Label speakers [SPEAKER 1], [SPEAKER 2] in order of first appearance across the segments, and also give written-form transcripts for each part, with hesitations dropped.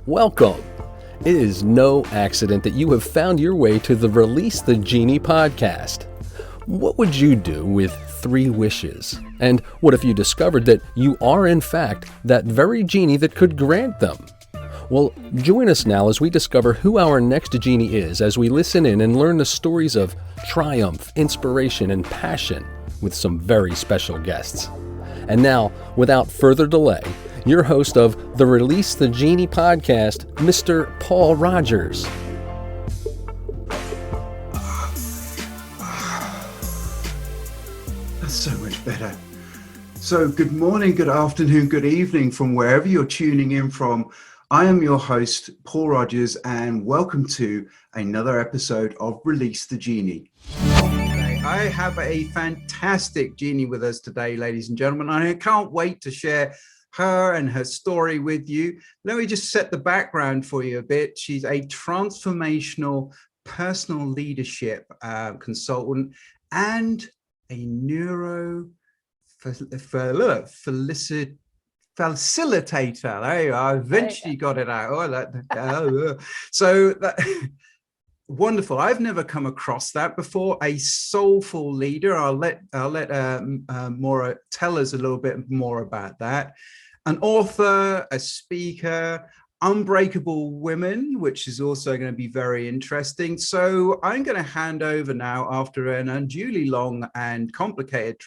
[SPEAKER 1] Welcome. It is no accident that you have found your way to the Release the Genie podcast. What would you do with 3 wishes? And what if you discovered that you are in fact that very genie that could grant them? Well, join us now as we discover who our next genie is as we listen in and learn the stories of triumph, inspiration, and passion with some very special guests. And now, without further delay, your host of the Release the Genie podcast, Mr. Paul Rogers.
[SPEAKER 2] That's so much better. So good morning, good afternoon, good evening from wherever you're tuning in from. I am your host, Paul Rogers, and welcome to another episode of Release the Genie. I have a fantastic genie with us today, ladies and gentlemen. I can't wait to share her and her story with you. Let me just set the background for you a bit. She's a transformational personal leadership consultant and a facilitator. Hey, I eventually got it out. So that wonderful. I've never come across that before. A soulful leader. I'll let Maura tell us a little bit more about that. An author, a speaker, unbreakable women, which is also going to be very interesting. So I'm going to hand over now, after an unduly long and complicated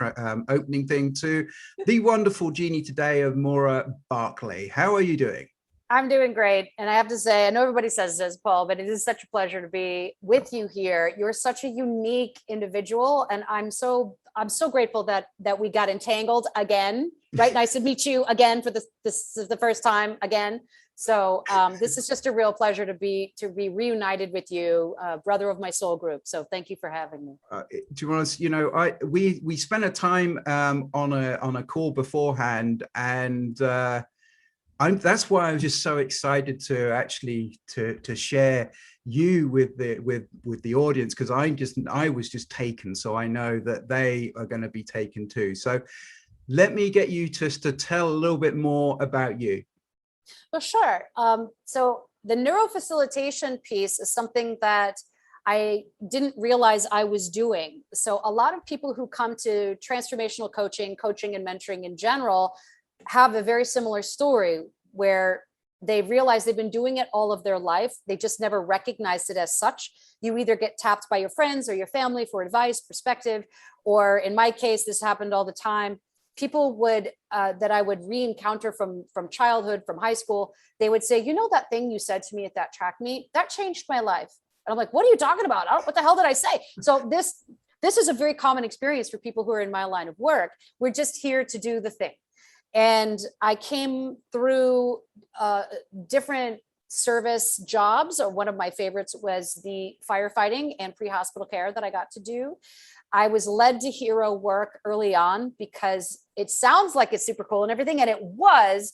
[SPEAKER 2] opening thing, to the wonderful genie today of Maura Barclay. How are you doing?
[SPEAKER 3] I'm doing great. And I have to say, I know everybody says this, Paul, but it is such a pleasure to be with you here. You're such a unique individual. And I'm so grateful that we got entangled again, right? Nice to meet you again for this is the first time again. So this is just a real pleasure to be reunited with you, brother of my soul group. So thank you for having me.
[SPEAKER 2] To be honest, we spent a time on a call beforehand, and that's why I was just so excited to actually to share you with the audience, because I was just taken, so I know that they are going to be taken too. So let me get you just to tell a little bit more about you.
[SPEAKER 3] Well, sure. So the neurofacilitation piece is something that I didn't realize I was doing. So a lot of people who come to transformational coaching and mentoring in general have a very similar story where they realize they've been doing it all of their life. They just never recognized it as such. You either get tapped by your friends or your family for advice, perspective, or in my case, this happened all the time. People would that I would re-encounter from childhood, from high school, they would say, that thing you said to me at that track meet, that changed my life. And I'm like, what are you talking about? What the hell did I say? So this is a very common experience for people who are in my line of work. We're just here to do the thing. And I came through different service jobs. One of my favorites was the firefighting and pre-hospital care that I got to do. I was led to hero work early on because it sounds like it's super cool and everything, and it was.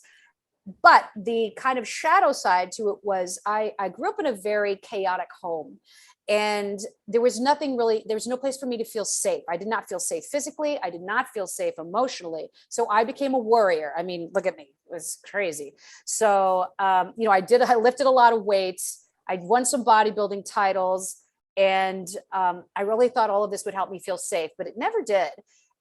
[SPEAKER 3] But the kind of shadow side to it was I grew up in a very chaotic home. And there was no place for me to feel safe. I did not feel safe physically. I did not feel safe emotionally. So I became a warrior. I mean, look at me. It was crazy. So, I lifted a lot of weights. I won some bodybuilding titles. And I really thought all of this would help me feel safe, but it never did.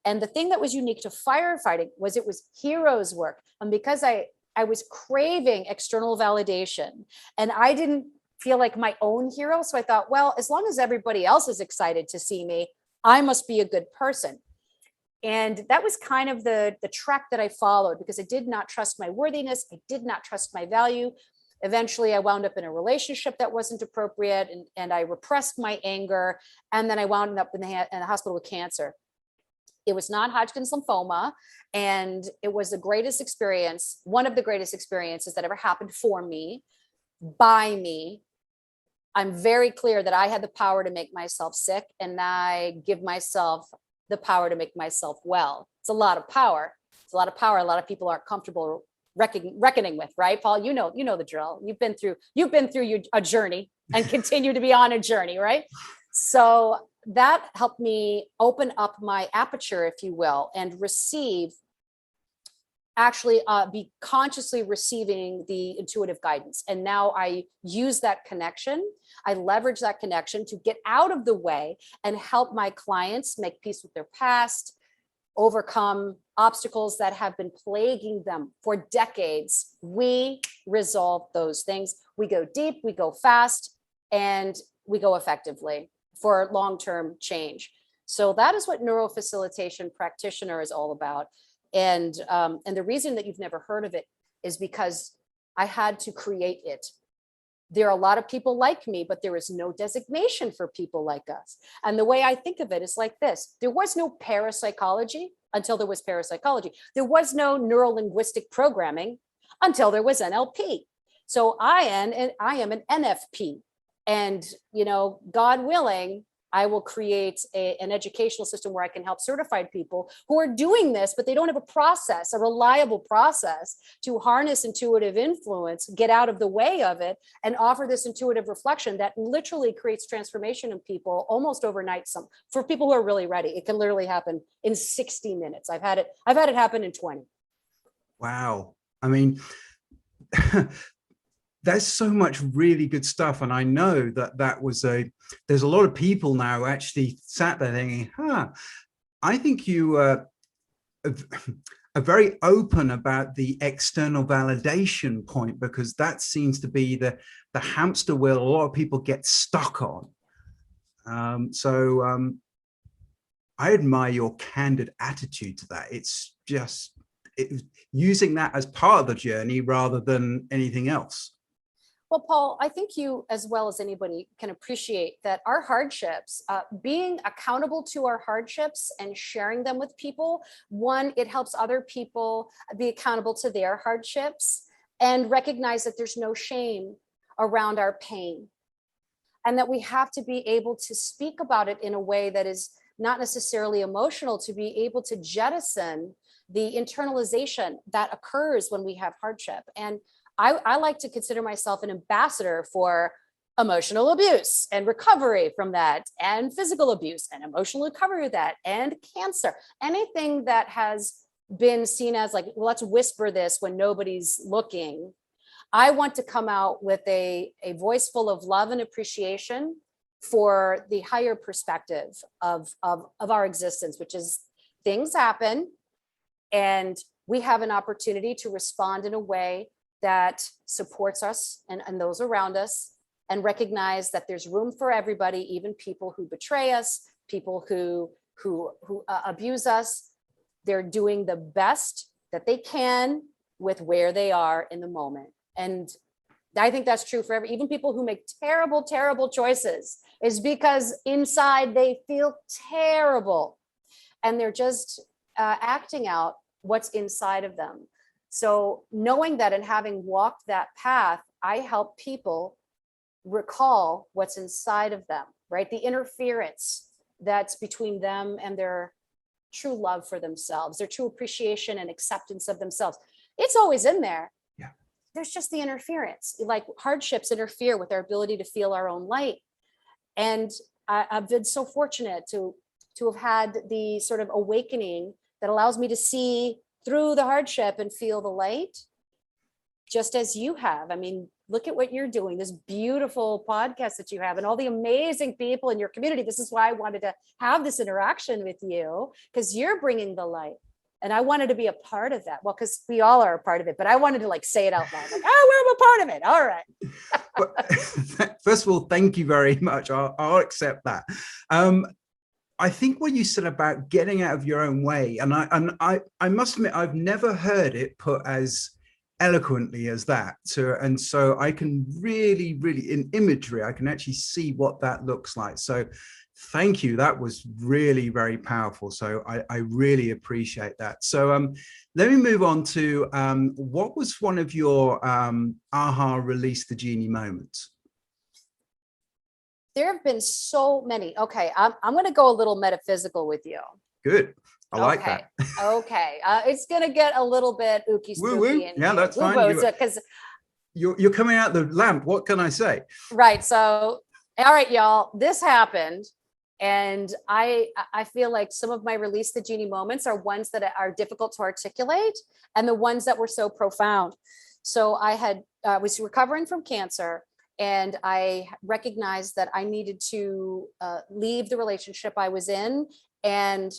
[SPEAKER 3] And the thing that was unique to firefighting was it was heroes work. And because I was craving external validation, and I didn't feel like my own hero. So I thought, well, as long as everybody else is excited to see me, I must be a good person. And that was kind of the track that I followed, because I did not trust my worthiness. I did not trust my value. Eventually, I wound up in a relationship that wasn't appropriate, and I repressed my anger. And then I wound up in the hospital with cancer. It was non-Hodgkin's lymphoma, and it was the greatest experience, one of the greatest experiences that ever happened for me, by me. I'm very clear that I had the power to make myself sick, and I give myself the power to make myself well. It's a lot of power. It's a lot of power. A lot of people aren't comfortable reckoning with, right, Paul? You know the drill. You've been through a journey and continue to be on a journey, right? So that helped me open up my aperture, if you will, and receive actually be consciously receiving the intuitive guidance. And now I use that connection. I leverage that connection to get out of the way and help my clients make peace with their past, overcome obstacles that have been plaguing them for decades. We resolve those things. We go deep, we go fast, and we go effectively for long-term change. So that is what neurofacilitation practitioner is all about. And the reason that you've never heard of it is because I had to create it. There are a lot of people like me, but there is no designation for people like us. And the way I think of it is like this. There was no parapsychology until there was parapsychology. There was no neuro-linguistic programming until there was NLP. So I am an NFP. And, you know, God willing, I will create an educational system where I can help certified people who are doing this, but they don't have a process, a reliable process to harness intuitive influence, get out of the way of it, and offer this intuitive reflection that literally creates transformation in people almost overnight. For people who are really ready, it can literally happen in 60 minutes. I've had it happen in 20.
[SPEAKER 2] Wow. I mean, there's so much really good stuff. And I know that there's a lot of people now actually sat there thinking, I think you are very open about the external validation point, because that seems to be the hamster wheel a lot of people get stuck on. I admire your candid attitude to that. It's just using that as part of the journey rather than anything else.
[SPEAKER 3] Well, Paul, I think you, as well as anybody, can appreciate that our hardships, being accountable to our hardships and sharing them with people, one, it helps other people be accountable to their hardships and recognize that there's no shame around our pain, and that we have to be able to speak about it in a way that is not necessarily emotional, to be able to jettison the internalization that occurs when we have hardship. And I like to consider myself an ambassador for emotional abuse and recovery from that, and physical abuse and emotional recovery of that, and cancer, anything that has been seen as like, well, let's whisper this when nobody's looking. I want to come out with a voice full of love and appreciation for the higher perspective of our existence, which is things happen and we have an opportunity to respond in a way that supports us and those around us, and recognize that there's room for everybody, even people who betray us, people who abuse us. They're doing the best that they can with where they are in the moment. And I think that's true for even people who make terrible, terrible choices, is because inside they feel terrible and they're just acting out what's inside of them. So knowing that and having walked that path, I help people recall what's inside of them, right? The interference that's between them and their true love for themselves, their true appreciation and acceptance of themselves. It's always in there.
[SPEAKER 2] Yeah.
[SPEAKER 3] There's just the interference, like hardships interfere with our ability to feel our own light. And I've been so fortunate to have had the sort of awakening that allows me to see through the hardship and feel the light, just as you have. I mean, look at what you're doing, this beautiful podcast that you have and all the amazing people in your community. This is why I wanted to have this interaction with you, because you're bringing the light. And I wanted to be a part of that. Well, because we all are a part of it, but I wanted to like say it out loud, like, oh, we're a part of it. All right.
[SPEAKER 2] But first of all, thank you very much. I'll accept that. I think what you said about getting out of your own way, and I must admit, I've never heard it put as eloquently as that. So I can really, in imagery, I can actually see what that looks like. So thank you. That was really very powerful. So I really appreciate that. So let me move on to what was one of your aha release the genie moments?
[SPEAKER 3] There have been so many. Okay, I'm going to go a little metaphysical with you.
[SPEAKER 2] Good. I like that.
[SPEAKER 3] Okay. It's going to get a little bit ooky spooky.
[SPEAKER 2] Woo-woo. Yeah, that's fine.
[SPEAKER 3] Because
[SPEAKER 2] you're coming out the lamp. What can I say?
[SPEAKER 3] Right. So, all right, y'all, this happened. And I feel like some of my release the genie moments are ones that are difficult to articulate, and the ones that were so profound. So I was recovering from cancer, and I recognized that I needed to leave the relationship I was in and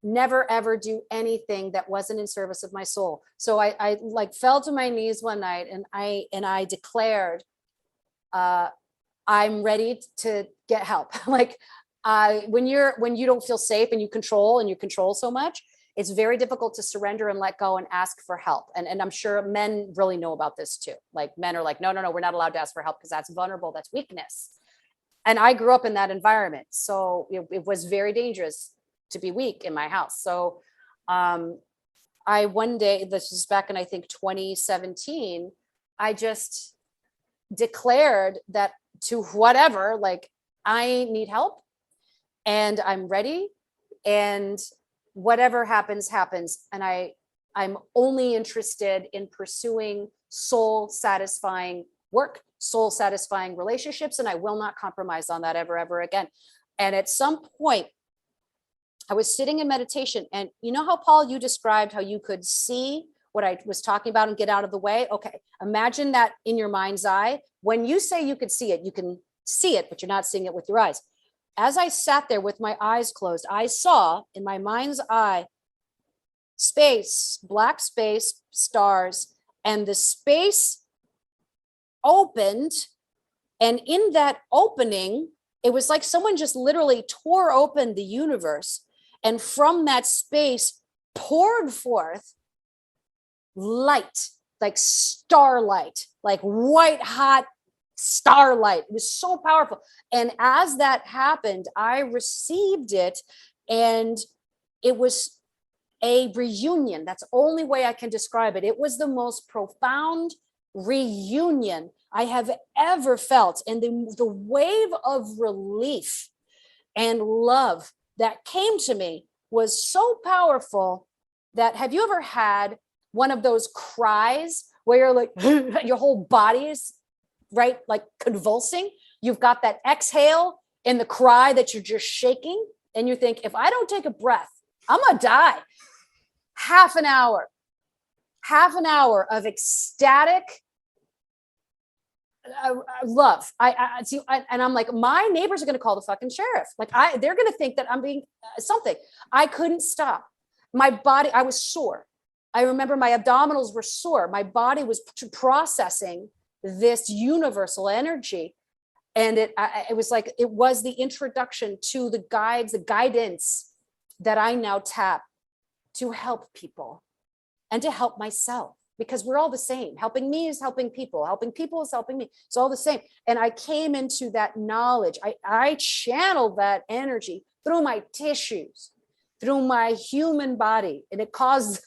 [SPEAKER 3] never ever do anything that wasn't in service of my soul. So I like fell to my knees one night, and I declared, I'm ready to get help. Like, when you don't feel safe and you control so much, it's very difficult to surrender and let go and ask for help. And I'm sure men really know about this too. Like, men are like, no, we're not allowed to ask for help because that's vulnerable, that's weakness. And I grew up in that environment. So it was very dangerous to be weak in my house. So I one day, this was back in, I think, 2017, I just declared that to whatever, like, I need help and I'm ready, and whatever happens, happens. And I'm only interested in pursuing soul satisfying work, soul satisfying relationships, and I will not compromise on that ever again. And at some point, I was sitting in meditation, and you know how, Paul, you described how you could see what I was talking about and get out of the way? Okay, imagine that in your mind's eye. When you say you could see it, you can see it, but you're not seeing it with your eyes. As I sat there with my eyes closed, I saw in my mind's eye space, black space, stars, and the space opened. And in that opening, it was like someone just literally tore open the universe. And from that space poured forth light, like starlight, like white hot starlight. It was so powerful. And as that happened, I received it, and it was a reunion. That's the only way I can describe it. It was the most profound reunion I have ever felt. And the wave of relief and love that came to me was so powerful that, have you ever had one of those cries where you're like, your whole body is, right, like convulsing? You've got that exhale in the cry that you're just shaking, and you think, if I don't take a breath, I'm gonna die. Half an hour of ecstatic love. I see, and I'm like, my neighbors are going to call the fucking sheriff. Like, they're going to think that I'm being something. I couldn't stop. My body, I was sore. I remember my abdominals were sore. My body was processing this universal energy. And it was like, it was the introduction to the guidance that I now tap to help people and to help myself, because we're all the same. Helping me is helping people is helping me. It's all the same. And I came into that knowledge. I channeled that energy through my tissues, through my human body. And it caused,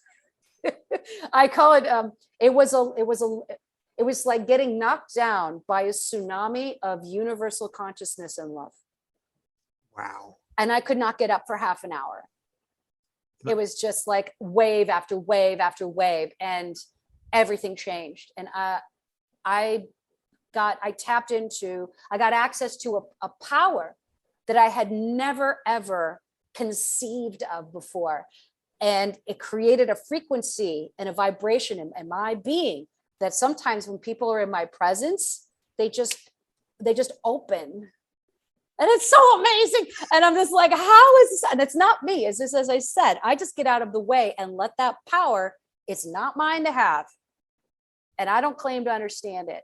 [SPEAKER 3] I call it, it was like getting knocked down by a tsunami of universal consciousness and love.
[SPEAKER 2] Wow.
[SPEAKER 3] And I could not get up for half an hour. It was just like wave after wave after wave, and everything changed. And I got access to a power that I had never, ever conceived of before. And it created a frequency and a vibration in my being that sometimes when people are in my presence, they just open. And it's so amazing. And I'm just like, how is this? And it's not me. It's just, as I said, I just get out of the way and let that power, it's not mine to have. And I don't claim to understand it.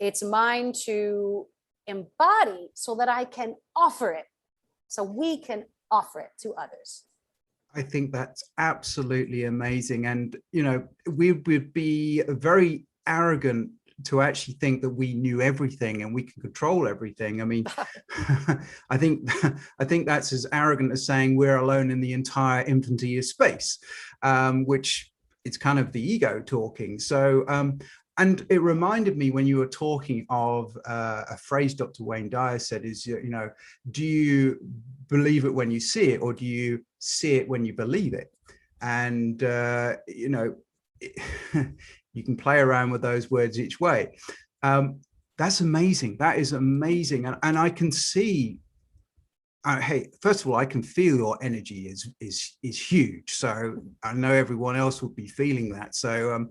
[SPEAKER 3] It's mine to embody so that I can offer it. So we can offer it to others.
[SPEAKER 2] I think that's absolutely amazing. And, you know, we would be very arrogant to actually think that we knew everything and we can control everything. I mean, I think that's as arrogant as saying we're alone in the entire infinity of space, which it's kind of the ego talking. So, and it reminded me when you were talking of a phrase Dr. Wayne Dyer said is, you know, do you believe it when you see it, or do you see it when you believe it? And, you know, you can play around with those words each way. That's amazing. That is amazing. And I can see hey, first of all, I can feel your energy is huge. So I know everyone else will be feeling that. So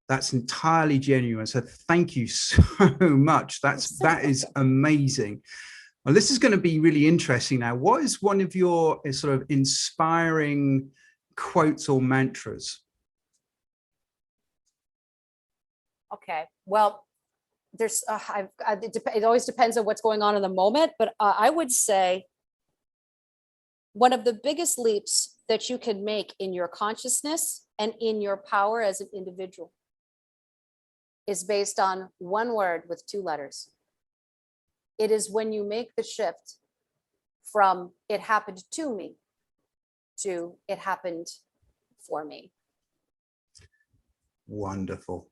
[SPEAKER 2] that's entirely genuine. So thank you so much. That is amazing. Well, this is going to be really interesting now. What is one of your sort of inspiring quotes or mantras?
[SPEAKER 3] Okay, well, there's it always depends on what's going on in the moment, but I would say one of the biggest leaps that you can make in your consciousness and in your power as an individual is based on one word with two letters. It is when you make the shift from "it happened to me" to "it happened for me."
[SPEAKER 2] Wonderful.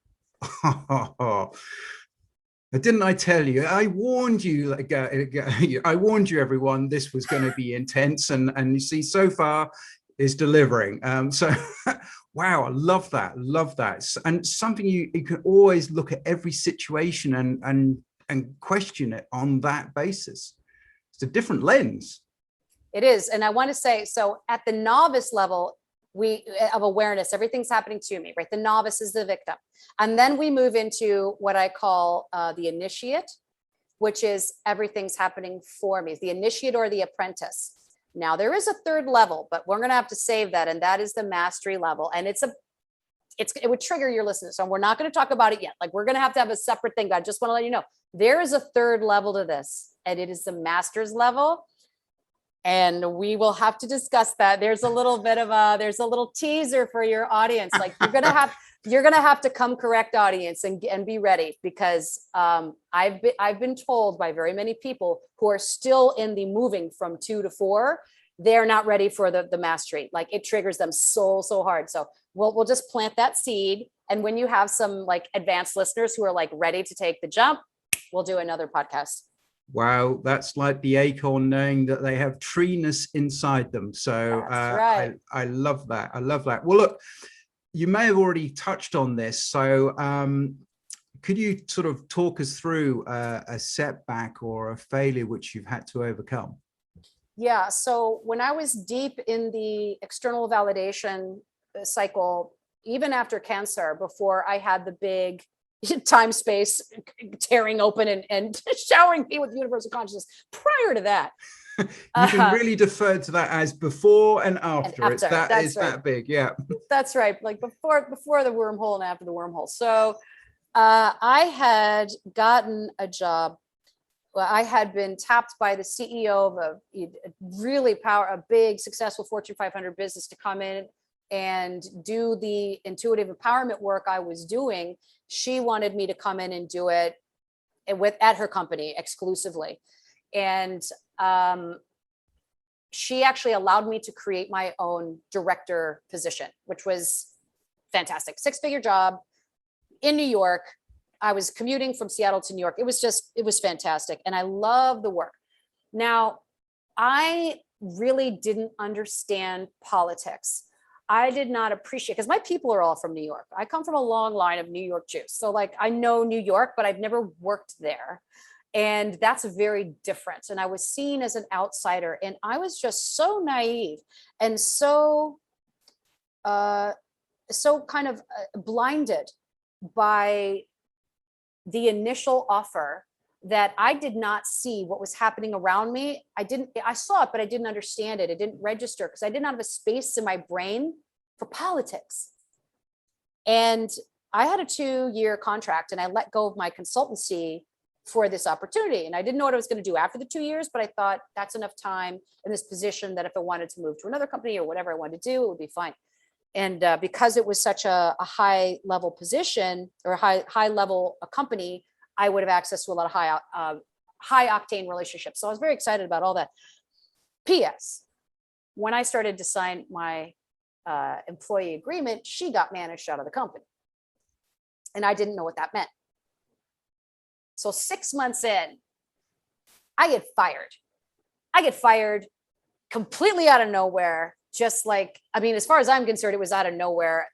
[SPEAKER 2] Didn't I tell you? I warned you. I warned you, everyone. This was going to be intense, and you see, so far, is delivering. So, wow, I love that. Love that. And something you can always look at every situation and question it on that basis. It's a different lens.
[SPEAKER 3] It is, and I want to say, so at the novice level, of awareness, everything's happening to me, right? The novice is the victim. And then we move into what I call the initiate, which is everything's happening for me, the initiate or the apprentice. Now there is a third level, but we're going to have to save that. And that is the mastery level. And it would trigger your listeners. So we're not going to talk about it yet. Like, we're going to have a separate thing, but I just want to let you know, there is a third level to this, and it is the master's level. And we will have to discuss that. There's a little teaser for your audience. Like, you're gonna have to come correct, audience, and be ready, because I've been told by very many people who are still in the moving from 2 to 4, they're not ready for the mastery. Like, it triggers them so hard. So we'll just plant that seed. And when you have some like advanced listeners who are like ready to take the jump, we'll do another podcast.
[SPEAKER 2] Wow, that's like the acorn knowing that they have treeness inside them. So right. I love that. I love that. Well, look, you may have already touched on this. So could you sort of talk us through a setback or a failure which you've had to overcome?
[SPEAKER 3] Yeah. So when I was deep in the external validation cycle, even after cancer, before I had the big time space tearing open and showering me with universal consciousness, prior to that,
[SPEAKER 2] you can really defer to that as before and after. It's that is right. That big. Yeah,
[SPEAKER 3] that's right. Like before the wormhole and after the wormhole. So I had gotten a job. Well, I had been tapped by the CEO of a big successful Fortune 500 business to come in and do the intuitive empowerment work I was doing. She wanted me to come in and do it at her company exclusively. And she actually allowed me to create my own director position, which was fantastic. 6-figure job in New York. I was commuting from Seattle to New York. It was fantastic. And I love the work. Now, I really didn't understand politics. I did not appreciate, because my people are all from New York. I come from a long line of New York Jews. So like, I know New York, but I've never worked there. And that's very different. And I was seen as an outsider, and I was just so naive and so kind of blinded by the initial offer that I did not see what was happening around me. I saw it, but I didn't understand it. It didn't register because I did not have a space in my brain for politics. And I had a 2-year contract, and I let go of my consultancy for this opportunity. And I didn't know what I was going to do after the 2 years, but I thought that's enough time in this position that if I wanted to move to another company or whatever I wanted to do, it would be fine. And because it was such a high level position or high level company, I would have access to a lot of high octane relationships. So I was very excited about all that. P.S. When I started to sign my employee agreement, she got managed out of the company. And I didn't know what that meant. So 6 months in, I get fired. I get fired completely out of nowhere. Just like, I mean, as far as I'm concerned, it was out of nowhere.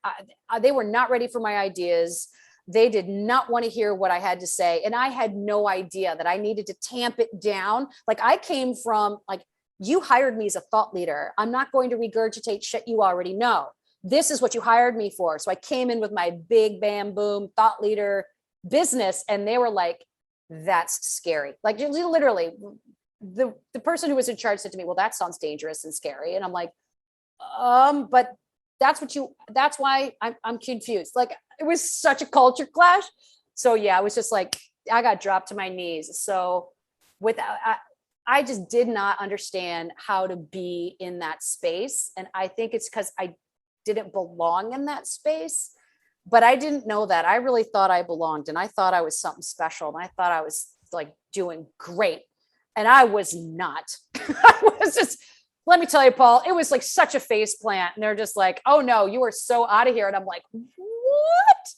[SPEAKER 3] They were not ready for my ideas. They did not want to hear what I had to say. And I had no idea that I needed to tamp it down. Like I came from like, you hired me as a thought leader. I'm not going to regurgitate shit you already know. This is what you hired me for. So I came in with my big bam boom thought leader business. And they were like, that's scary. Like literally the person who was in charge said to me, well, that sounds dangerous and scary. And I'm like, but that's why I'm confused. Like it was such a culture clash. So yeah, I was just like, I got dropped to my knees. So I just did not understand how to be in that space. And I think it's because I didn't belong in that space, but I didn't know that. I really thought I belonged and I thought I was something special. And I thought I was like doing great. And I was not. I was just, let me tell you, Paul, it was like such a face plant. And they're just like, oh no, you are so out of here. And I'm like, what?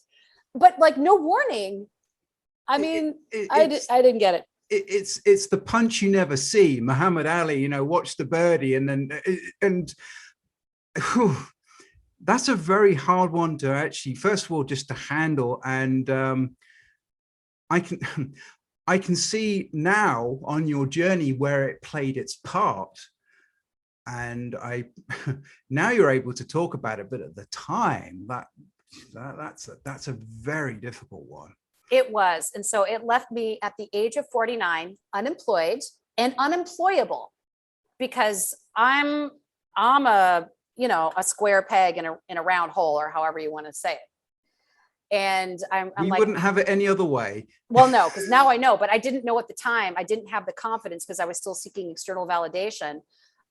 [SPEAKER 3] But like no warning. I mean, I didn't get it.
[SPEAKER 2] It's the punch you never see. Muhammad Ali, you know, watch the birdie, and whew, that's a very hard one to actually, first of all, just to handle. And I can see now on your journey where it played its part. And now you're able to talk about it, but at the time that's a very difficult one.
[SPEAKER 3] It was. And so it left me at the age of 49, unemployed and unemployable, because I'm a, you know, a square peg in a round hole, or however you want to say it. And I'm
[SPEAKER 2] you
[SPEAKER 3] like,
[SPEAKER 2] wouldn't have it any other way.
[SPEAKER 3] Well, no, because now I know, but I didn't know at the time. I didn't have the confidence because I was still seeking external validation.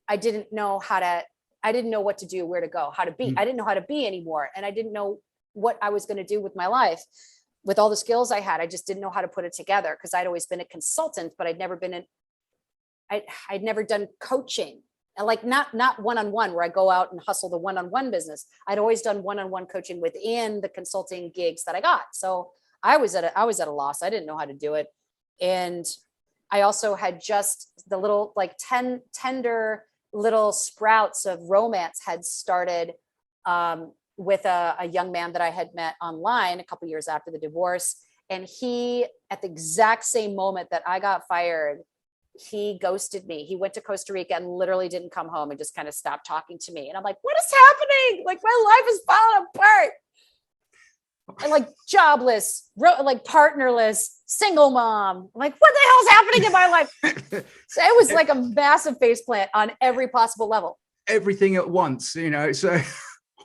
[SPEAKER 3] I didn't know what to do, where to go, how to be. I didn't know how to be anymore. And I didn't know what I was going to do with my life. With all the skills I had, I just didn't know how to put it together, because I'd always been a consultant, but I'd never done coaching, and like not one-on-one where I go out and hustle the one-on-one business. I'd always done one-on-one coaching within the consulting gigs that I got. So I was at a loss. I didn't know how to do it. And I also had just the little like tender little sprouts of romance had started with a young man that I had met online a couple years after the divorce. And he, at the exact same moment that I got fired, he ghosted me. He went to Costa Rica and literally didn't come home and just kind of stopped talking to me. And I'm like, what is happening? Like my life is falling apart. And like jobless, like partnerless, single mom. I'm like, what the hell's happening in my life? So it was like a massive faceplant on every possible level.
[SPEAKER 2] Everything at once, you know, so...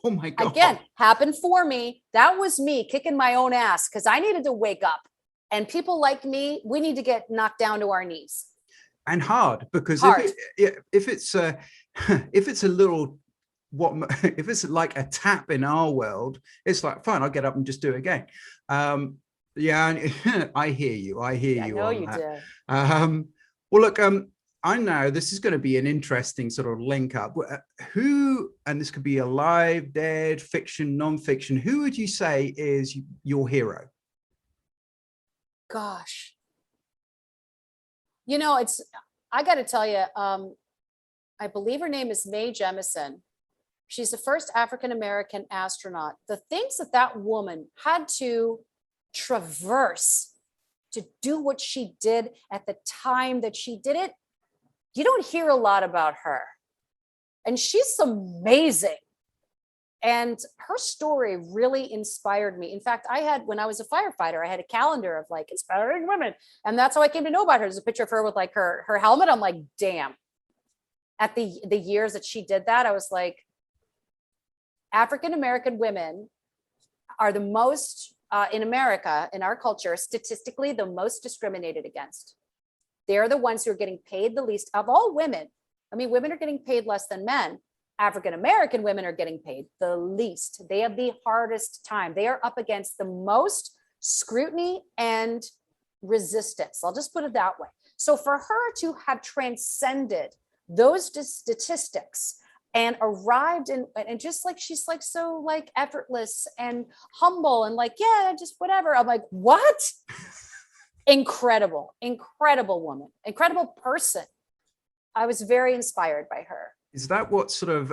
[SPEAKER 2] Oh my God.
[SPEAKER 3] Again, happened for me. That was me kicking my own ass because I needed to wake up. And people like me, we need to get knocked down to our knees.
[SPEAKER 2] And hard, because if it's a little, if it's like a tap in our world, it's like, fine, I'll get up and just do it again. Yeah, I hear you. I hear you. I know you do. Well, look, I know this is going to be an interesting sort of link up. Who, and this could be alive, dead, fiction, non-fiction, who would you say is your hero?
[SPEAKER 3] Gosh. You know, I got to tell you, I believe her name is Mae Jemison. She's the first African-American astronaut. The things that woman had to traverse to do what she did at the time that she did it, you don't hear a lot about her. And she's amazing. And her story really inspired me. In fact, when I was a firefighter, I had a calendar of like inspiring women. And that's how I came to know about her. There's a picture of her with like her helmet. I'm like, damn. At the years that she did that, I was like, African-American women are the most, in America, in our culture, statistically, the most discriminated against. They're the ones who are getting paid the least of all women. I mean, women are getting paid less than men. African-American women are getting paid the least. They have the hardest time. They are up against the most scrutiny and resistance. I'll just put it that way. So for her to have transcended those statistics and arrived in, and just like, she's like, so like effortless and humble and like, yeah, just whatever. I'm like, what? Incredible woman, incredible person. I was very inspired by her.
[SPEAKER 2] Is that what sort of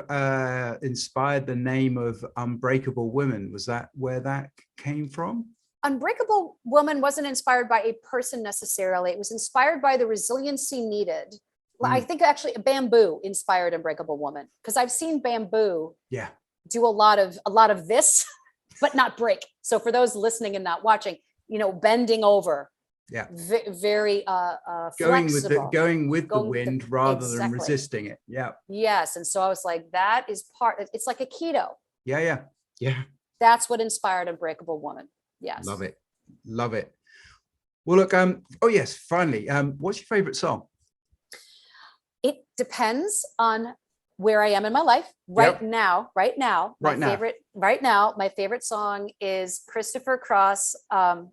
[SPEAKER 2] inspired the name of Unbreakable Women? Was that where that came from?
[SPEAKER 3] Unbreakable Woman wasn't inspired by a person necessarily. It was inspired by the resiliency needed. I think actually Bamboo inspired Unbreakable Woman, because I've seen Bamboo do a lot of this, but not break. So for those listening and not watching, bending over.
[SPEAKER 2] Yeah.
[SPEAKER 3] Very flexible.
[SPEAKER 2] Going with the wind rather than resisting it. Yeah.
[SPEAKER 3] Yes. And so I was like, that is it's like a keto.
[SPEAKER 2] Yeah.
[SPEAKER 3] That's what inspired Unbreakable Woman. Yes.
[SPEAKER 2] Love it. Well, look, oh yes, finally, what's your favorite song?
[SPEAKER 3] It depends on where I am in my life right now. My favorite song is Christopher Cross. Oh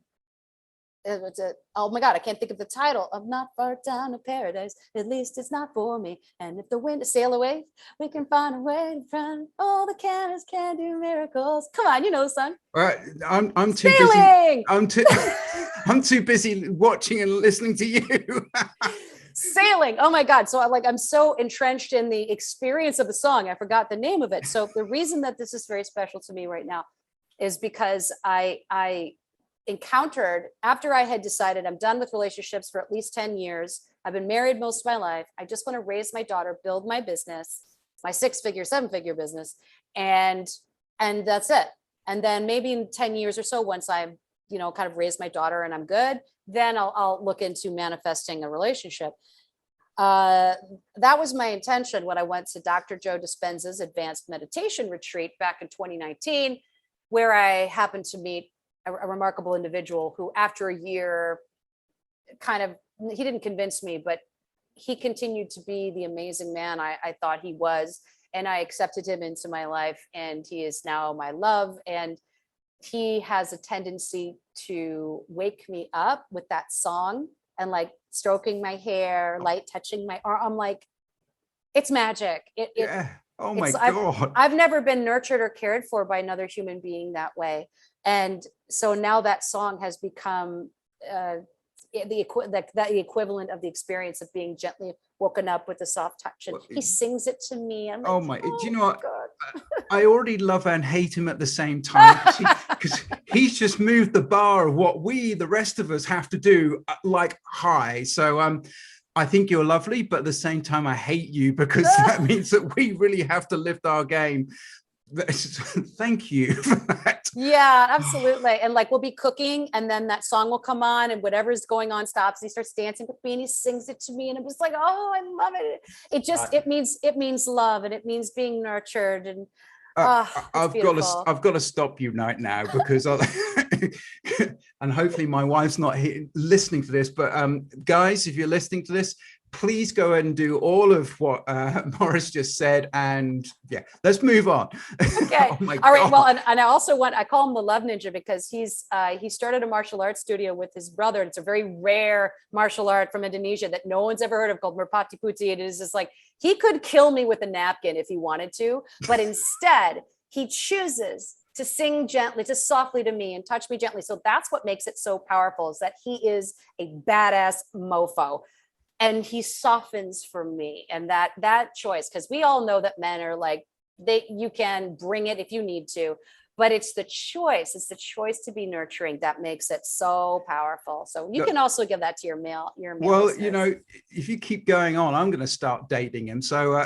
[SPEAKER 3] my God, I can't think of the title. I'm not far down to paradise. At least it's not for me. And if the wind sail away, we can find a way to run. All the cannons can do miracles. Come on, you know the song.
[SPEAKER 2] All right, I'm too busy. I'm too busy watching and listening to you.
[SPEAKER 3] Sailing. Oh my God. So I'm so entrenched in the experience of the song. I forgot the name of it. So the reason that this is very special to me right now is because I encountered, after I had decided I'm done with relationships for at least 10 years, I've been married most of my life. I just want to raise my daughter, build my business, my 6-figure, 7-figure business. And that's it. And then maybe in 10 years or so, once I'm, kind of raised my daughter and I'm good, then I'll look into manifesting a relationship. That was my intention when I went to Dr. Joe Dispenza's advanced meditation retreat back in 2019, where I happened to meet a remarkable individual who, after a year, he didn't convince me, but he continued to be the amazing man I thought he was. And I accepted him into my life, and he is now my love. And he has a tendency to wake me up with that song and stroking my hair, light touching my arm. I'm like, it's magic.
[SPEAKER 2] Oh my God.
[SPEAKER 3] I've never been nurtured or cared for by another human being that way. And so now that song has become the equivalent of the experience of being gently woken up with a soft touch. And he sings it to me. I'm like,
[SPEAKER 2] do you know what? I already love and hate him at the same time, because he's just moved the bar of what the rest of us have to do high. So I think you're lovely, but at the same time, I hate you, because that means that we really have to lift our game. Thank you for that.
[SPEAKER 3] Yeah, absolutely. And we'll be cooking, and then that song will come on, and whatever's going on stops, and he starts dancing with me, and he sings it to me, and I'm just like, oh, I love it. It means love, and it means being nurtured. And
[SPEAKER 2] I've got to stop you right now, because and hopefully my wife's not listening to this, but guys, if you're listening to this, please go ahead and do all of what Maura's just said. And let's move on.
[SPEAKER 3] Okay.
[SPEAKER 2] Oh my
[SPEAKER 3] all right.
[SPEAKER 2] God.
[SPEAKER 3] Well, and I call him the Love Ninja, because he started a martial arts studio with his brother. It's a very rare martial art from Indonesia that no one's ever heard of, called Merpati Putih. It is just he could kill me with a napkin if he wanted to, but instead he chooses to sing gently, to softly to me and touch me gently. So that's what makes it so powerful, is that he is a badass mofo. And he softens for me. And that choice, because we all know that men are you can bring it if you need to, but it's the choice to be nurturing that makes it so powerful. So you can also give that to your male.
[SPEAKER 2] Well,
[SPEAKER 3] listeners.
[SPEAKER 2] if you keep going on, I'm going to start dating him. So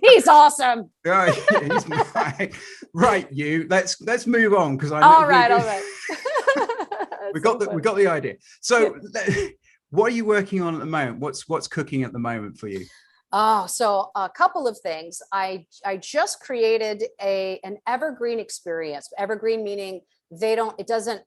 [SPEAKER 3] he's awesome.
[SPEAKER 2] Right, let's move on, because I know
[SPEAKER 3] all right.
[SPEAKER 2] we got the idea. So what are you working on at the moment? What's cooking at the moment for you?
[SPEAKER 3] So a couple of things. I just created an evergreen experience. Evergreen meaning that's the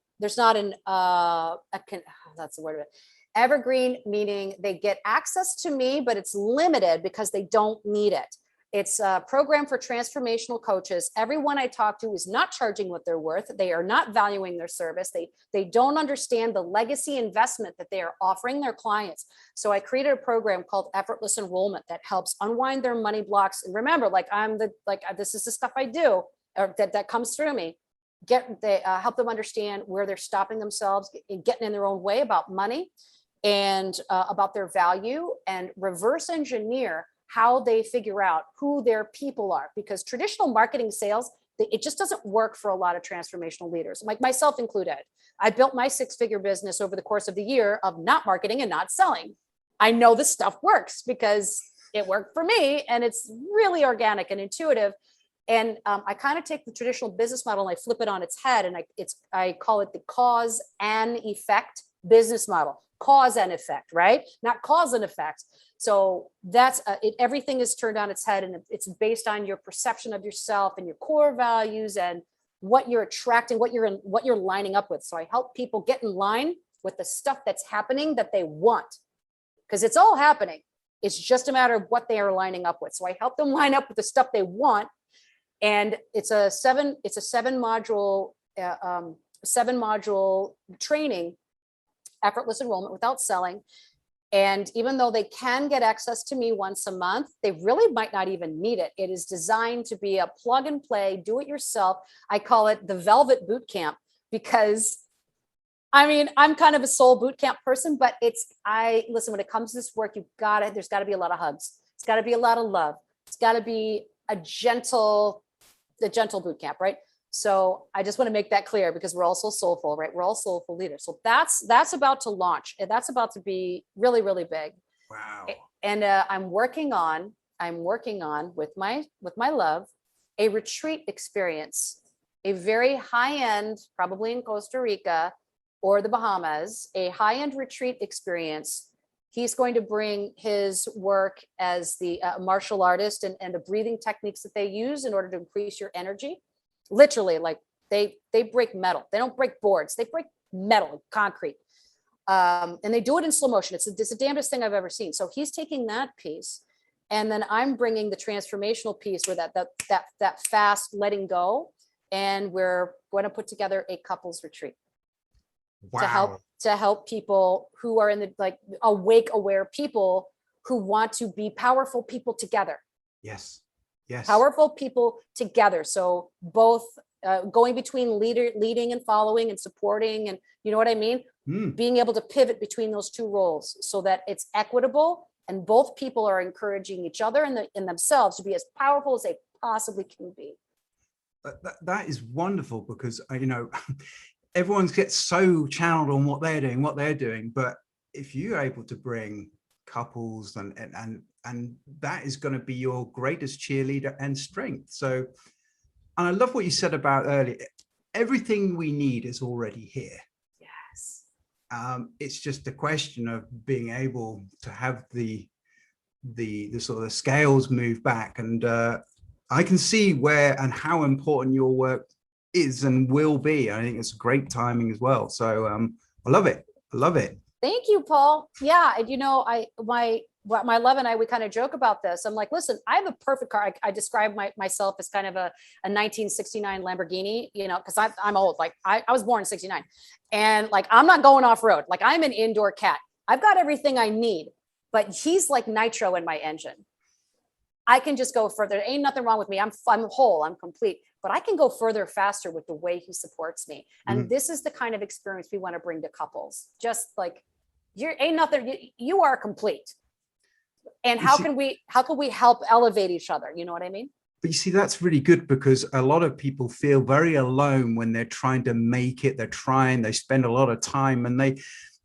[SPEAKER 3] word of it. Evergreen meaning they get access to me, but it's limited because they don't need it. It's a program for transformational coaches. Everyone I talk to is not charging what they're worth. They are not valuing their service. They don't understand the legacy investment that they are offering their clients. So I created a program called Effortless Enrollment that helps unwind their money blocks. And remember, this is the stuff I do, or that comes through me. Help them understand where they're stopping themselves and getting in their own way about money and about their value, and reverse engineer how they figure out who their people are, because traditional marketing sales It just doesn't work for a lot of transformational leaders, like myself included. I built my 6-figure business over the course of the year of not marketing and not selling. I know this stuff works because it worked for me, and it's really organic and intuitive. And I kind of take the traditional business model and I flip it on its head, and I call it the cause and effect business model. Cause and effect, right? Not cause and effect. So that's everything is turned on its head, and it's based on your perception of yourself and your core values and what you're attracting, what you're lining up with. So I help people get in line with the stuff that's happening that they want, because it's all happening. It's just a matter of what they are lining up with. So I help them line up with the stuff they want. And it's a seven module training, effortless enrollment without selling. And even though they can get access to me once a month, they really might not even need it. It is designed to be a plug and play, do it yourself. I call it the Velvet Boot Camp, because I mean, I'm kind of a soul boot camp person, but listen, when it comes to this work, there's got to be a lot of hugs. It's got to be a lot of love. It's got to be a gentle boot camp, right? So I just want to make that clear, because we're all so soulful, right? We're all soulful leaders. So that's about to launch, and that's about to be really, really big.
[SPEAKER 2] Wow.
[SPEAKER 3] And I'm working on with my love, a retreat experience, a very high end, probably in Costa Rica or the Bahamas, a high end retreat experience. He's going to bring his work as the martial artist and the breathing techniques that they use in order to increase your energy. Literally, like they break metal. They don't break boards. They break metal, concrete. And they do it in slow motion. It's the damnedest thing I've ever seen. So he's taking that piece, and then I'm bringing the transformational piece where that fast letting go. And we're going to put together a couples retreat.
[SPEAKER 2] Wow.
[SPEAKER 3] to help people who are in the awake, aware people who want to be powerful people together.
[SPEAKER 2] Yes. Yes.
[SPEAKER 3] Powerful people together. So both going between leading and following and supporting, and you know what I mean? Being able to pivot between those two roles so that it's equitable and both people are encouraging each other and themselves to be as powerful as they possibly can be.
[SPEAKER 2] That is wonderful, because everyone gets so channeled on what they're doing, but if you're able to bring couples and that is going to be your greatest cheerleader and strength. So, and I love what you said about earlier, everything we need is already here.
[SPEAKER 3] Yes.
[SPEAKER 2] It's just a question of being able to have the sort of the scales move back, and I can see where and how important your work is and will be. I think it's great timing as well. So I love it. I love it.
[SPEAKER 3] Thank you, Paul. Yeah. And my love and I, we kind of joke about this. I'm like, listen, I have a perfect car. I describe myself as kind of a 1969 Lamborghini, because I'm old. Like I was born in 69, and like, I'm not going off road. Like I'm an indoor cat. I've got everything I need, but he's like nitro in my engine. I can just go further. There ain't nothing wrong with me. I'm whole, I'm complete, but I can go further faster with the way he supports me. And this is the kind of experience we want to bring to couples. Just like you are complete. And how can we help elevate each other? You know what I mean?
[SPEAKER 2] But you see, that's really good, because a lot of people feel very alone when they're trying to make it. They spend a lot of time, and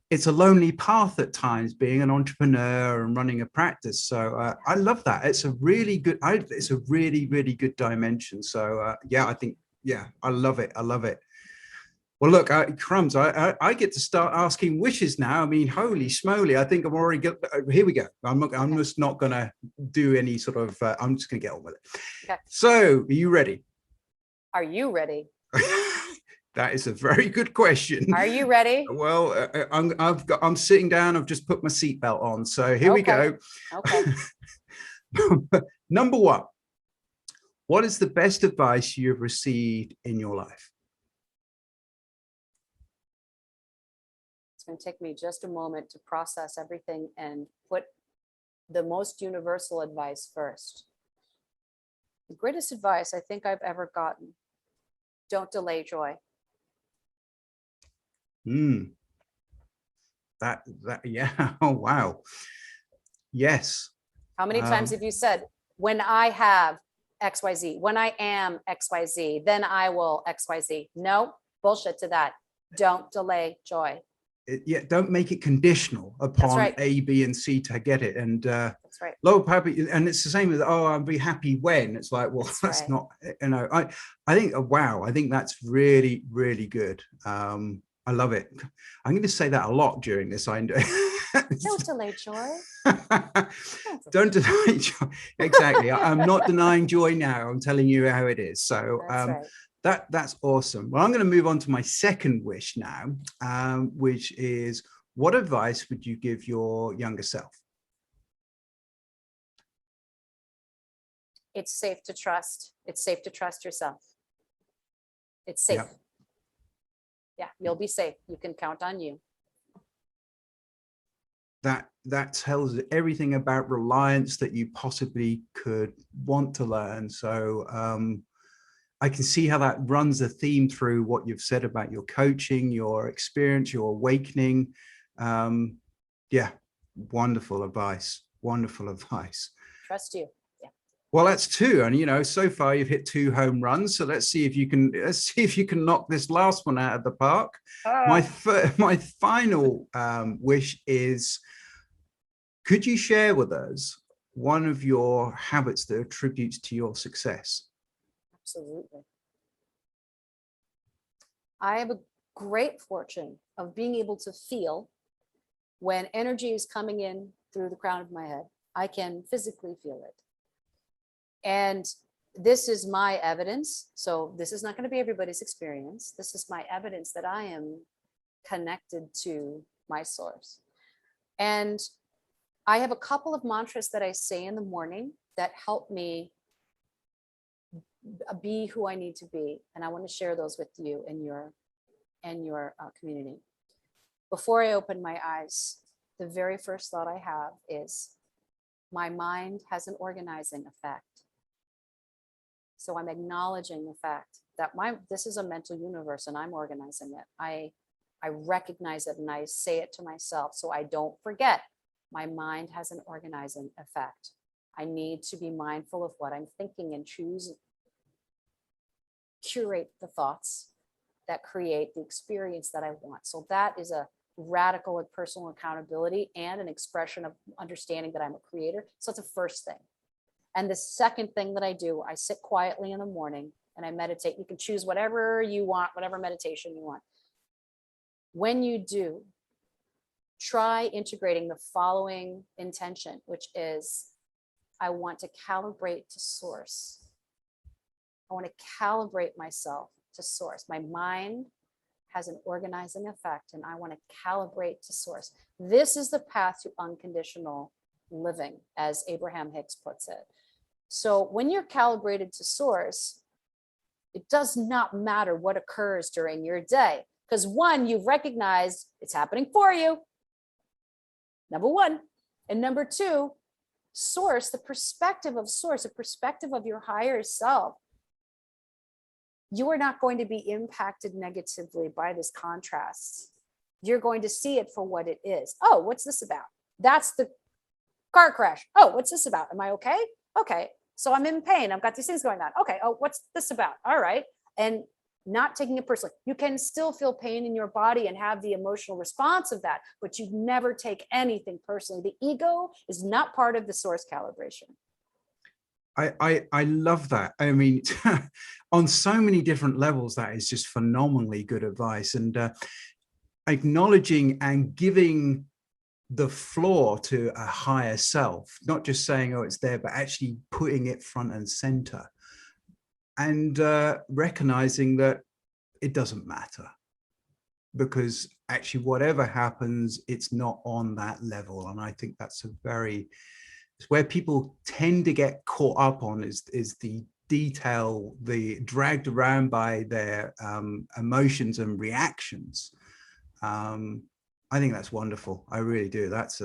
[SPEAKER 2] it's a lonely path at times, being an entrepreneur and running a practice. So I love that. It's a really good, it's a really, really good dimension. So I love it. I love it. Well, look, crumbs, I get to start asking wishes now. I mean, holy smoly, I think I'm already here we go. I'm just not going to do any sort of, I'm just going to get on with it.
[SPEAKER 3] Okay.
[SPEAKER 2] So are you ready?
[SPEAKER 3] Are you ready?
[SPEAKER 2] That is a very good question.
[SPEAKER 3] Are you ready?
[SPEAKER 2] Well, I'm sitting down. I've just put my seatbelt on. So here we go.
[SPEAKER 3] Okay.
[SPEAKER 2] Number one, what is the best advice you have received in your life?
[SPEAKER 3] It's going to take me just a moment to process everything and put the most universal advice first. The greatest advice I think I've ever gotten: don't delay joy.
[SPEAKER 2] Yeah. Oh, wow. Yes.
[SPEAKER 3] How many times have you said, when I have XYZ. When I am XYZ, then I will XYZ. No, bullshit to that. Don't delay joy.
[SPEAKER 2] Yeah, don't make it conditional upon
[SPEAKER 3] right.
[SPEAKER 2] A, B, and C to get it. And
[SPEAKER 3] That's right.
[SPEAKER 2] low happy, and it's the same as, oh, I'll be happy when. It's like, well, that's
[SPEAKER 3] right.
[SPEAKER 2] not, you know. I think, wow, I think that's really, really good. I love it. I'm going to say that a lot during this.
[SPEAKER 3] Don't delay joy.
[SPEAKER 2] Don't deny joy. Exactly. I'm not denying joy now. I'm telling you how it is. So
[SPEAKER 3] That's right.
[SPEAKER 2] that's awesome. Well, I'm going to move on to my second wish now, which is, what advice would you give your younger self?
[SPEAKER 3] It's safe to trust. It's safe to trust yourself. It's safe.
[SPEAKER 2] Yep.
[SPEAKER 3] Yeah, you'll be safe. You can count on you.
[SPEAKER 2] That tells everything about reliance that you possibly could want to learn. So I can see how that runs a theme through what you've said about your coaching, your experience, your awakening. Yeah, wonderful advice. Wonderful advice.
[SPEAKER 3] Trust you. Yeah.
[SPEAKER 2] Well, that's two, and you know, so far you've hit 2 home runs. So let's see if you can knock this last one out of the park. My final wish is, could you share with us one of your habits that attributes to your success?
[SPEAKER 3] Absolutely. I have a great fortune of being able to feel when energy is coming in through the crown of my head. I can physically feel it. And this is my evidence. So this is not going to be everybody's experience. This is my evidence that I am connected to my source. And I have a couple of mantras that I say in the morning that help me be who I need to be. And I want to share those with you and your community. Before I open my eyes, the very first thought I have is, my mind has an organizing effect. So I'm acknowledging the fact that this is a mental universe and I'm organizing it. I recognize it and I say it to myself so I don't forget. My mind has an organizing effect. I need to be mindful of what I'm thinking and curate the thoughts that create the experience that I want. So that is a radical and personal accountability and an expression of understanding that I'm a creator. So it's the first thing. And the second thing that I do, I sit quietly in the morning and I meditate. You can choose whatever you want, whatever meditation you want. When you do, try integrating the following intention, which is, I want to calibrate to source. I want to calibrate myself to source. My mind has an organizing effect and I want to calibrate to source. This is the path to unconditional living, as Abraham Hicks puts it. So when you're calibrated to source, it does not matter what occurs during your day, because one, you've recognized it's happening for you. Number one. And number two, source, the perspective of source, the perspective of your higher self. You are not going to be impacted negatively by this contrast. You're going to see it for what it is. Oh, what's this about? That's the car crash. Oh, what's this about? Am I okay? Okay. So I'm in pain. I've got these things going on. Okay. Oh, what's this about? All right. And not taking it personally. You can still feel pain in your body and have the emotional response of that, but you never take anything personally. The ego is not part of the source calibration.
[SPEAKER 2] I love that. I mean, on so many different levels, that is just phenomenally good advice. And acknowledging and giving the floor to a higher self, not just saying, oh, it's there, but actually putting it front and center. And recognizing that it doesn't matter, because actually whatever happens, it's not on that level. And I think that's it's where people tend to get caught up on is the detail, the dragged around by their emotions and reactions. I think that's wonderful. I really do. That's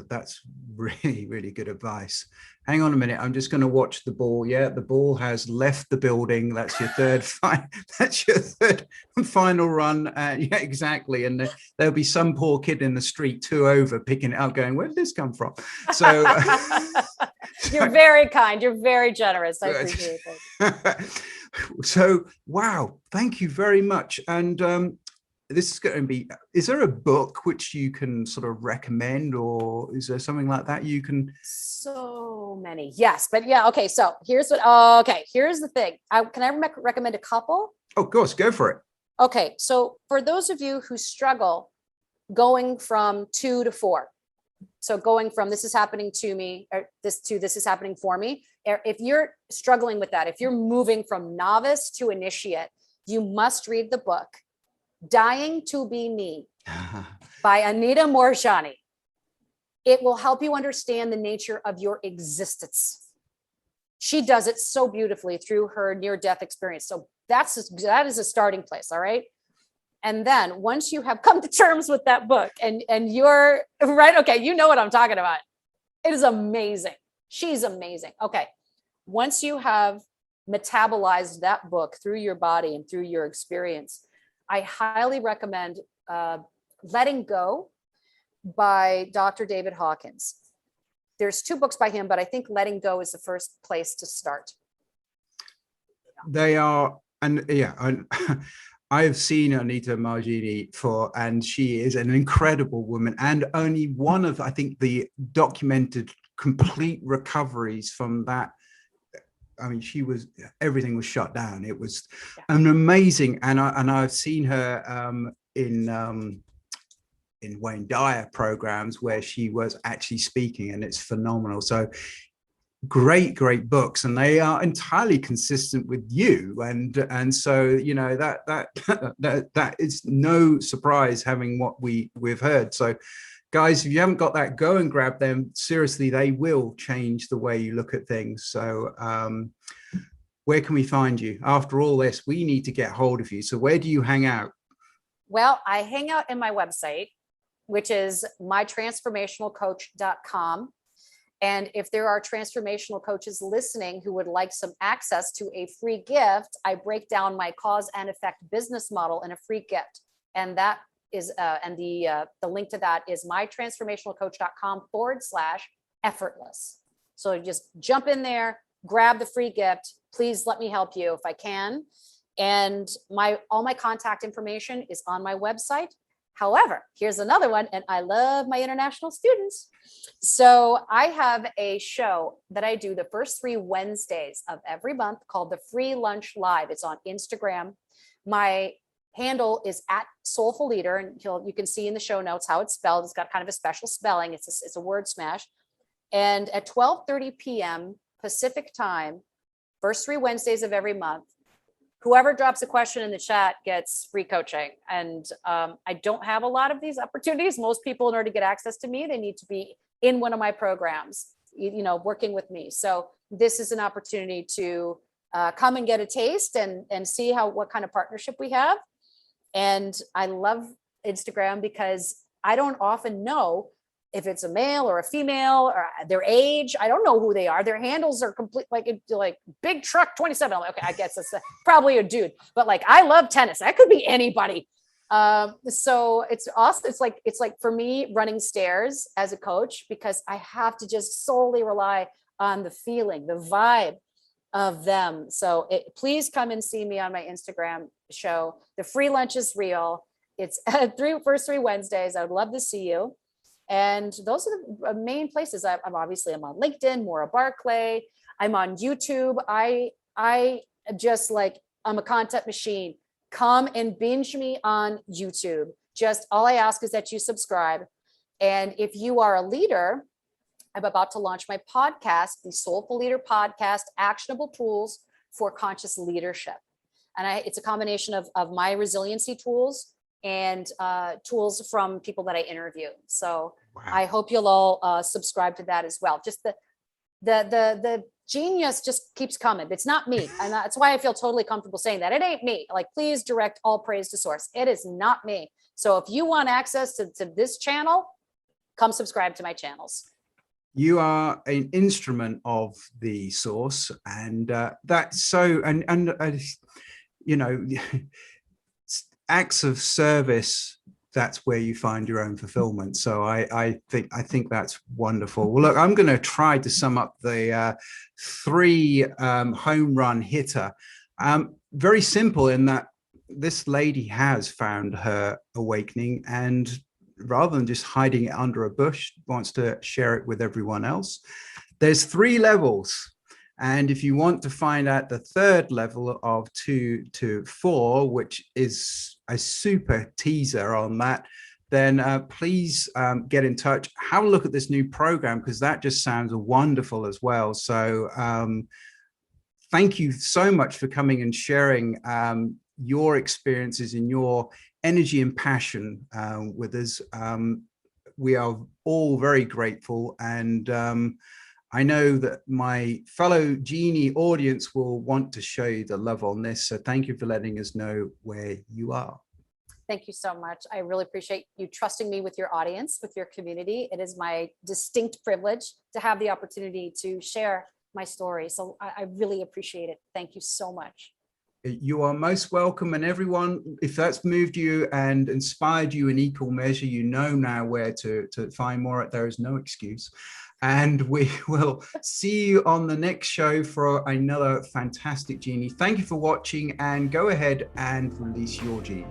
[SPEAKER 2] really, really good advice. Hang on a minute. I'm just going to watch the ball. Yeah, the ball has left the building. That's your that's your third and final run. Yeah, exactly. And there'll be some poor kid in the street 2 over picking it up, going, "Where did this come from?" So
[SPEAKER 3] you're very kind. You're very generous. I appreciate that.
[SPEAKER 2] So, wow, thank you very much. And this is going to be, is there a book which you can sort of recommend, or is there something like that you can?
[SPEAKER 3] So many. Yes. But yeah. Okay. So here's here's the thing. Can I recommend a couple?
[SPEAKER 2] Oh, of course, go for it.
[SPEAKER 3] Okay. So for those of you who struggle going from 2 to 4, so going from this is happening to me, or this is happening for me. If you're struggling with that, if you're moving from novice to initiate, you must read the book Dying to Be Me by Anita Moorjani. It will help you understand the nature of your existence. She does it so beautifully through her near-death experience. So that is a starting place. All right. And then once you have come to terms with that book and you're right, okay, you know what I'm talking about. It is amazing. She's amazing. Okay. Once you have metabolized that book through your body and through your experience, I highly recommend Letting Go by Dr. David Hawkins. There's 2 books by him, but I think Letting Go is the first place to start.
[SPEAKER 2] They are, and yeah, I have seen Anita Moorjani and she is an incredible woman, and only one of, I think, the documented complete recoveries from that. I mean, everything was shut down. It was an amazing, and I've seen her in Wayne Dyer programs where she was actually speaking, and it's phenomenal. So great books, and they are entirely consistent with you, and so you know that is no surprise having what we've heard. So guys, if you haven't got that, go and grab them. Seriously, they will change the way you look at things. So where can we find you? After all this, we need to get hold of you. So where do you hang out?
[SPEAKER 3] Well, I hang out in my website, which is mytransformationalcoach.com. And if there are transformational coaches listening who would like some access to a free gift, I break down my cause and effect business model in a free gift. And that is, the link to that is mytransformationalcoach.com/effortless. So just jump in there, grab the free gift. Please let me help you if I can. And all my contact information is on my website. However, here's another one, and I love my international students. So I have a show that I do the first 3 Wednesdays of every month called the Free Lunch Live. It's on Instagram. My handle is @soulful-leader, and you can see in the show notes how it's spelled. It's got kind of a special spelling. It's a word smash. And at 12:30 p.m. Pacific time, first 3 Wednesdays of every month, whoever drops a question in the chat gets free coaching. And I don't have a lot of these opportunities. Most people, in order to get access to me, they need to be in one of my programs, working with me. So this is an opportunity to come and get a taste and see what kind of partnership we have. And I love Instagram because I don't often know if it's a male or a female or their age. I don't know who they are. Their handles are complete, like big truck 27. I'm like, okay, I guess it's probably a dude, but like, I love tennis. That could be anybody. So it's awesome. It's like for me running stairs as a coach, because I have to just solely rely on the feeling, the vibe of them. So please come and see me on my Instagram show. The free lunch is real. It's first 3 Wednesdays. I would love to see you. And those are the main places. I'm on LinkedIn, Maura Barclay. I'm on YouTube. I'm a content machine. Come and binge me on YouTube. Just all I ask is that you subscribe. And if you are a leader, I'm about to launch my podcast, the Soulful Leader Podcast, Actionable Tools for Conscious Leadership. And it's a combination of my resiliency tools and tools from people that I interview. So wow. I hope you'll all subscribe to that as well. Just the genius just keeps coming. It's not me. And that's why I feel totally comfortable saying that. It ain't me. Like, please direct all praise to source. It is not me. So if you want access to this channel, come subscribe to my channels.
[SPEAKER 2] You are an instrument of the source, and that's so, you know, acts of service, that's where you find your own fulfillment. So I think that's wonderful. Well, look, I'm going to try to sum up the 3 home run hitter. Very simple in that this lady has found her awakening, and rather than just hiding it under a bush, wants to share it with everyone else. There's 3 levels. And if you want to find out the 3rd level of 2 to 4, which is a super teaser on that, then please get in touch. Have a look at this new program, because that just sounds wonderful as well. So thank you so much for coming and sharing your experiences and your energy and passion with us. We are all very grateful, and I know that my fellow Genie audience will want to show you the love on this. So thank you for letting us know where you are.
[SPEAKER 3] Thank you so much. I really appreciate you trusting me with your audience, with your community. It is my distinct privilege to have the opportunity to share my story. So I really appreciate it. Thank you so much.
[SPEAKER 2] You are most welcome, and everyone, if that's moved you and inspired you in equal measure, you know now where to find more. There is no excuse. And we will see you on the next show for another fantastic Genie. Thank you for watching, and go ahead and release your Genie.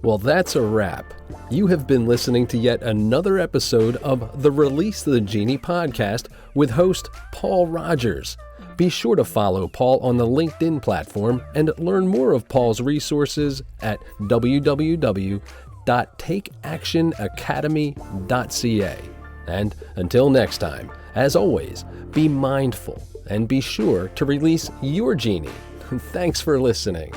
[SPEAKER 1] Well, that's a wrap. You have been listening to yet another episode of the Release the Genie podcast with host Paul Rogers. Be sure to follow Paul on the LinkedIn platform and learn more of Paul's resources at www.takeactionacademy.ca. And until next time, as always, be mindful and be sure to release your Genie. Thanks for listening.